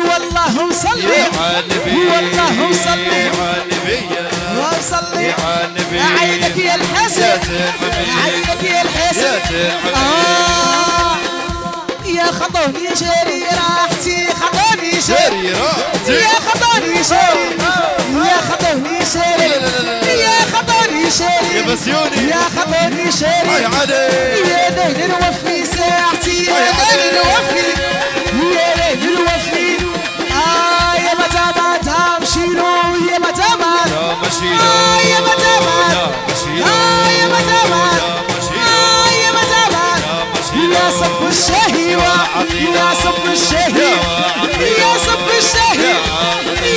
والله صلي على النبي والله صلي على النبي وصلي على النبي عينك يا الحسن عينك يا الحسن يا خطوني شري راحتي خطوني شري يا خطوني شري يا خطوني شري يا خطوني شري يا بسيوني يا خطوني شري يا ليل نوفي ساعتي يا ليل نوفي يا ليل نوفي يا متى ما تمشيلو يا متى ما مشيلو يا متى ما يا متى ما يا متى ما يا صب الشهي يا صب الشهي يا صب الشهي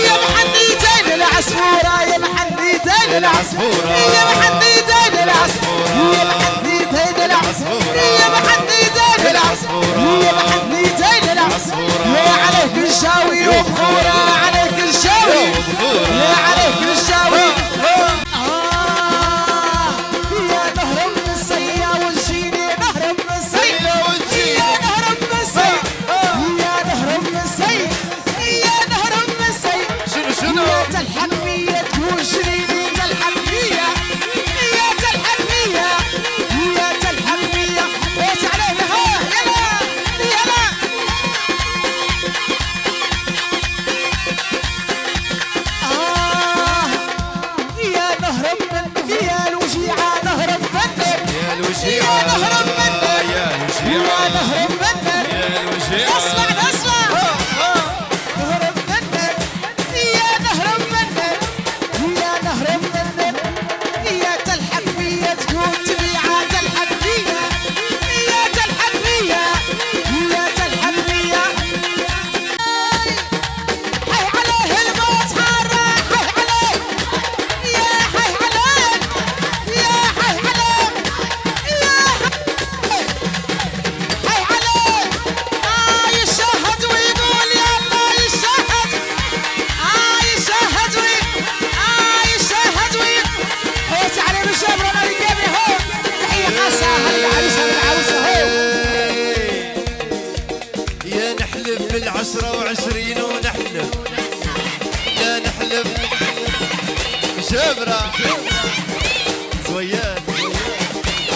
يا محنيتين العصفورة يا محنيتين العصفورة يا محنيتين العصفورة يا محنيتين العصفورة يا محنيتين العصفورة يا محنيتين العصفورة يا عليك الشاوي وبخورة عليك الشاوي يا عليك الشاوي يا نهر من السيا والجيني نهر من السيا يا نهر من السيا يا نهر من السيا يا نهر من السيا شنو يا تلحق فيا تكون شريني تلحق فيا يا تلحق فيا يا تلحق فيا ايش علينا ها يلا يلا يا نهر منك يا الوجيعة نهر منك يا الوجيعة يا نهر منك يا يا الوجيعة نهر منك يا الوجيعة اسمع اسمع نهر منك يا نهر منك يا نهر منك يا تلحق فيا تكون تبيعة تلحق فيا يا تلحق فيا يا تلحق فيا حي عليه الموت حارة حي عليه يا حي عليه يا حي عليه يا حي عليه يشهد ويقول يا الله يشهد يشهد يشهد حوس عليه بالشبر انا رجالي هو تحية خاصة هالعروسة والعروسة هو يا نحلف بالعشرة وعشرين ونحلف يا نحلف شبرة زويات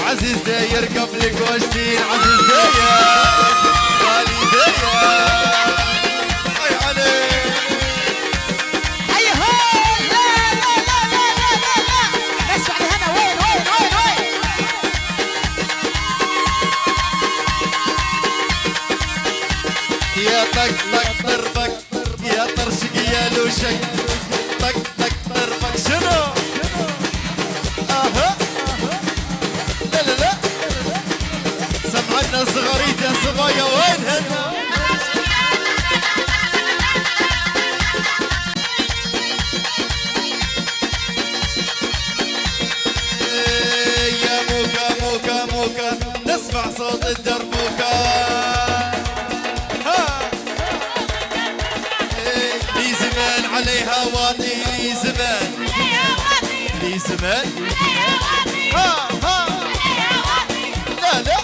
عزيز داير قبلك واشتين عزيز داير غالي داير اي عليك حي هو لا لا لا لا لا لا لا اسمع لهنا وين يا طق طق طربك يا طرشق يا لوشك طق طق طربك شنو؟ اها لا لا لا سمعنا صغاريت يا صبايا وينهن؟ يا موكا موكا موكا نسمع صوت الدربوكا لي زمان عليها واطي لي زمان لي زمان ها لا لا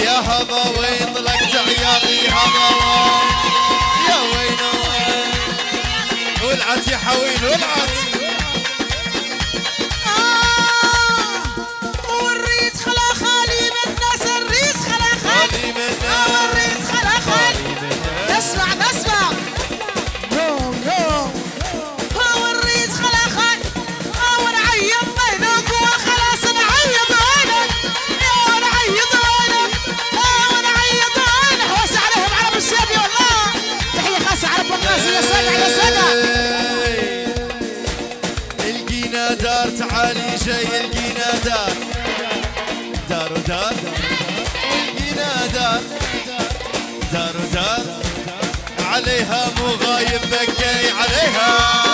يا هضا وين طلقت عياطي هضا وين يا وين وين ولعت يا حوين ولعت والريت خلا خالي من الناس الريت خلا خالي والريت خلا خالي نسمع والريت خلا خالي ونعيط بينك وخلاص نعيط وينك ونعيط وينك ونعيط وينك حوس عليهم عرب الشابي والله تحية خاصة عرب الناس يا سادة يا سادة القينا دار تعالي جاي القينا دار دار ودار القينا دار دار ودار عليها مو غايب بكي عليها